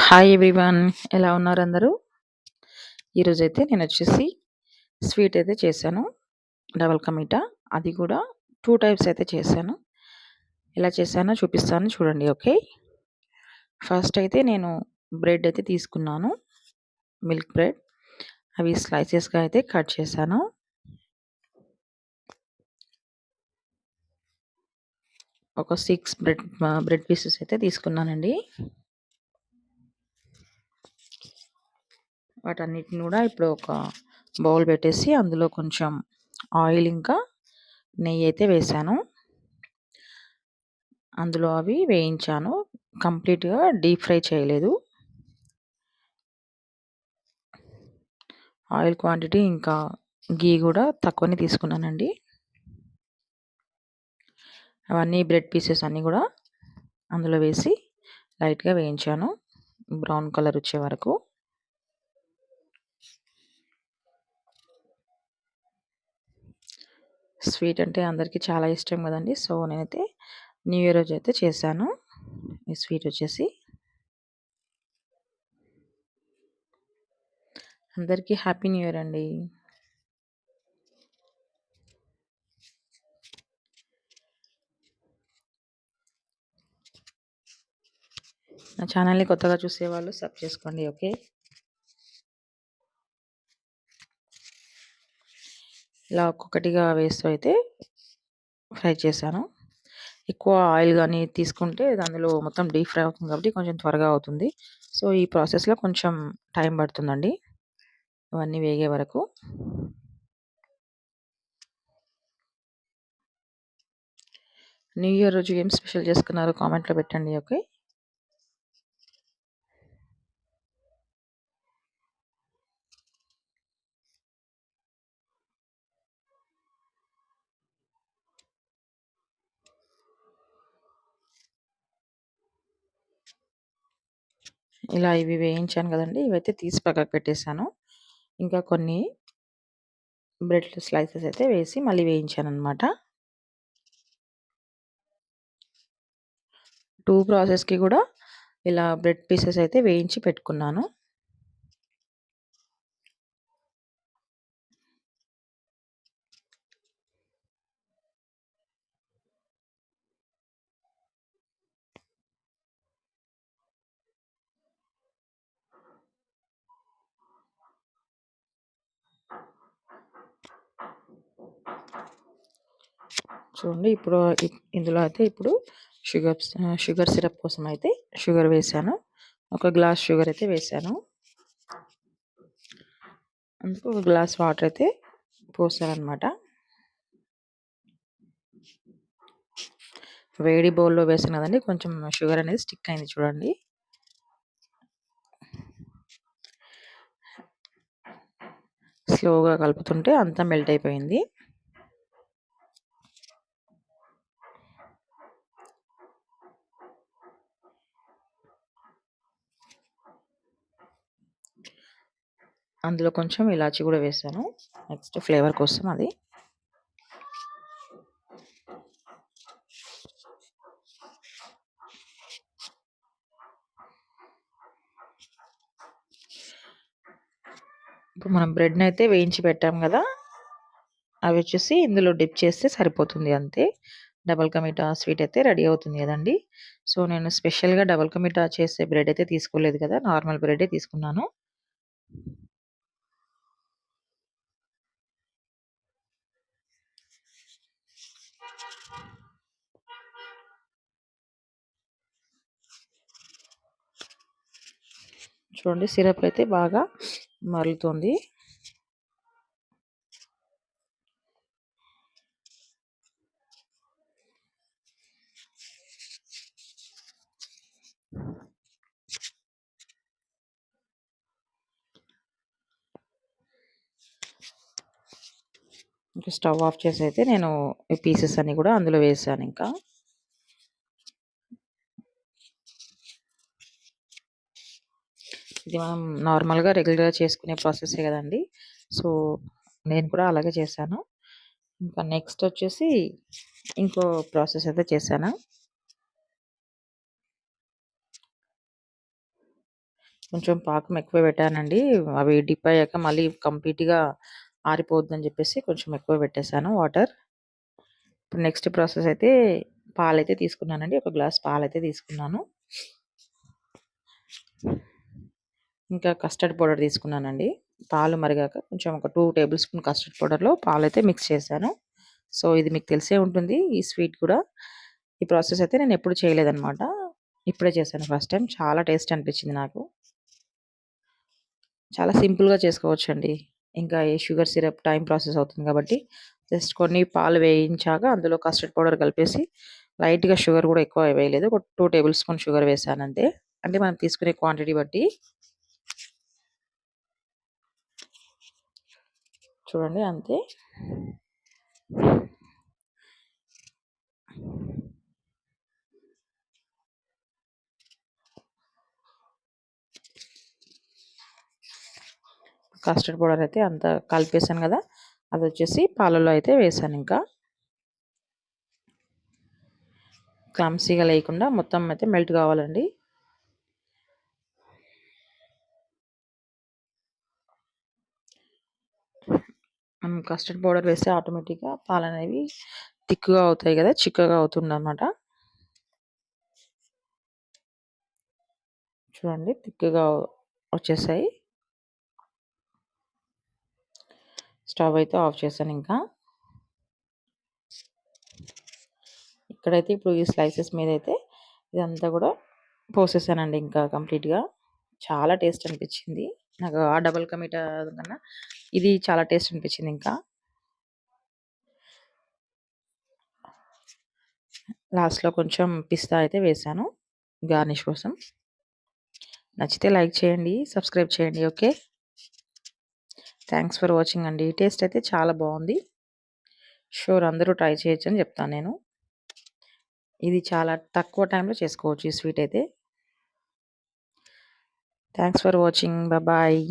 Hi everyone, ఎలా ఉన్నారు అందరూ? ఈరోజైతే నేను వచ్చేసి స్వీట్ అయితే చేశాను, డబల్ కా మీఠా. అది కూడా 2 టైప్స్ అయితే చేశాను. ఎలా చేశానో చూపిస్తాను చూడండి. ఓకే, ఫస్ట్ అయితే నేను బ్రెడ్ అయితే తీసుకున్నాను, మిల్క్ బ్రెడ్. అవి స్లైసెస్గా అయితే కట్ చేశాను. ఒక 6 బ్రెడ్ పీసెస్ అయితే తీసుకున్నానండి. వాటన్నిటిని కూడా ఇప్పుడు ఒక బౌల్ పెట్టేసి అందులో కొంచెం ఆయిల్ ఇంకా నెయ్యి అయితే వేశాను. అందులో అవి వేయించాను, కంప్లీట్గా డీప్ ఫ్రై చేయలేదు. ఆయిల్ క్వాంటిటీ ఇంకా గీ కూడా తక్కువనే తీసుకున్నానండి. అవన్నీ బ్రెడ్ పీసెస్ అన్నీ కూడా అందులో వేసి లైట్గా వేయించాను, బ్రౌన్ కలర్ వచ్చే వరకు. స్వీట్ అంటే అందరికీ చాలా ఇష్టం కదండి. సో నేనైతే న్యూ ఇయర్ రోజు అయితే చేశాను ఈ స్వీట్ వచ్చేసి. అందరికీ హ్యాపీ న్యూ ఇయర్ అండి. నా ఛానల్ని కొత్తగా చూసేవాళ్ళు సబ్ చేసుకోండి. ఓకే, ఇలా ఒక్కొక్కటిగా వేస్తూ అయితే ఫ్రై చేశాను. ఎక్కువ ఆయిల్ కానీ తీసుకుంటే అందులో మొత్తం డీప్ ఫ్రై అవుతుంది కాబట్టి కొంచెం త్వరగా అవుతుంది. సో ఈ ప్రాసెస్లో కొంచెం టైం పడుతుందండి ఇవన్నీ వేగే వరకు. న్యూ ఇయర్ రోజు ఏం స్పెషల్ చేసుకున్నారో కామెంట్లో పెట్టండి. ఓకే, ఇలా ఇవి వేయించాను కదండి, ఇవైతే తీసి పక్కకు పెట్టేశాను. ఇంకా కొన్ని బ్రెడ్ స్లైసెస్ అయితే వేసి మళ్ళీ వేయించాను అనమాట. 2 ప్రాసెస్కి కూడా ఇలా బ్రెడ్ పీసెస్ అయితే వేయించి పెట్టుకున్నాను. చూడండి, ఇప్పుడు ఇందులో అయితే ఇప్పుడు షుగర్ సిరప్ కోసం అయితే షుగర్ వేసాను. ఒక గ్లాస్ షుగర్ అయితే వేసాను. అందుకు ఒక గ్లాస్ వాటర్ అయితే పోసాను అనమాట. వేడి బౌల్లో వేసాను కదండి, కొంచెం షుగర్ అనేది స్టిక్ అయింది చూడండి. స్లోగా కలుపుతుంటే అంతా మెల్ట్ అయిపోయింది. అందులో కొంచెం ఇలాచి కూడా వేసాను, నెక్స్ట్ ఫ్లేవర్ కోసం. అది ఇప్పుడు మనం బ్రెడ్ని అయితే వేయించి పెట్టాం కదా, అవి వచ్చేసి ఇందులో డిప్ చేస్తే సరిపోతుంది అంతే. డబల్ కా మీఠా స్వీట్ అయితే రెడీ అవుతుంది కదండి. సో నేను స్పెషల్గా డబల్ కా మీఠా చేసే బ్రెడ్ అయితే తీసుకోలేదు కదా, నార్మల్ బ్రెడే తీసుకున్నాను. చూడండి, సిరప్ అయితే బాగా మరుగుతుంది. ఇంకా స్టవ్ ఆఫ్ చేసి అయితే నేను ఈ పీసెస్ అన్ని కూడా అందులో వేసాను. ఇంకా ఇది మనం నార్మల్గా రెగ్యులర్గా చేసుకునే ప్రాసెసే కదండి. సో నేను కూడా అలాగే చేశాను. ఇంకా నెక్స్ట్ వచ్చేసి ఇంకో ప్రాసెస్ అయితే చేశాను. కొంచెం పాకం ఎక్కువ పెట్టానండి. అవి డిప్ అయ్యాక మళ్ళీ కంప్లీట్‌గా ఆరిపోద్దని చెప్పేసి కొంచెం ఎక్కువ పెట్టేసాను వాటర్. ఇప్పుడు నెక్స్ట్ ప్రాసెస్ అయితే పాలైతే తీసుకున్నానండి. ఒక గ్లాస్ పాలైతే తీసుకున్నాను. ఇంకా కస్టర్డ్ పౌడర్ తీసుకున్నానండి. పాలు మరిగాక కొంచెం ఒక 2 టేబుల్ స్పూన్ కస్టర్డ్ పౌడర్‌లో పాలైతే మిక్స్ చేశాను. సో, ఇది మీకు తెలిసే ఉంటుంది. ఈ స్వీట్ కూడా. ఈ ప్రాసెస్ అయితే నేను ఎప్పుడు చేయలేదనమాట. ఇప్పుడే చేశాను ఫస్ట్ టైమ్. చాలా టేస్ట్ అనిపించింది నాకు. చాలా సింపుల్‌గా చేసుకోవచ్చండి. ఇంకా ఈ షుగర్ సిరప్ టైమ్ ప్రాసెస్ అవుతుంది కాబట్టి, జస్ట్ కొన్ని పాలు వేయించాక అందులో కస్టర్డ్ పౌడర్ కలిపేసి లైట్‌గా షుగర్ కూడా ఎక్కువ వేయలేదు. ఒక 2 టేబుల్ స్పూన్ షుగర్ వేశానంతే. అంటే మనం తీసుకునే క్వాంటిటీ బట్టి. చూడండి అంతే. కస్టర్డ్ పౌడర్ అయితే అంత కలిపేసాను కదా! అదొచ్చేసి పాలల్లో అయితే వేశానింకా. క్లమ్సీగా లేకుండా మొత్తం అయితే మెల్ట్ కావాలండి. మనం కస్టర్డ్ పౌడర్ వేస్తే ఆటోమేటిక్‌గా పాలనేవి థిక్‌గా అవుతాయి కదా! చిక్కగా అవుతుందనమాట. చూడండి థిక్‌గా వచ్చేసాయి. స్టవ్ అయితే ఆఫ్ చేశానింకా. ఇక్కడైతే ఇప్పుడు ఈ స్లైసెస్ మీదైతే ఇదంతా కూడా పోసేసానండి ఇంకా కంప్లీట్‌గా. చాలా టేస్ట్ అనిపించింది. నాకు ఆ డబుల్ కా మీఠా కన్నా ఇది చాలా టేస్ట్ అనిపించింది ఇంకా. లాస్ట్‌లో కొంచెం పిస్తా అయితే వేశాను గార్నిష్ కోసం. నచ్చితే లైక్ చేయండి, సబ్స్క్రైబ్ చేయండి. ఓకే. థ్యాంక్స్ ఫర్ వాచింగ్ అండి. టేస్ట్ అయితే చాలా బాగుంది. షూర్ అందరూ ట్రై చేయొచ్చని చెప్తాను నేను. ఇది చాలా తక్కువ టైంలో చేసుకోవచ్చు ఈ స్వీట్ అయితే. Thanks for watching. బాయ్.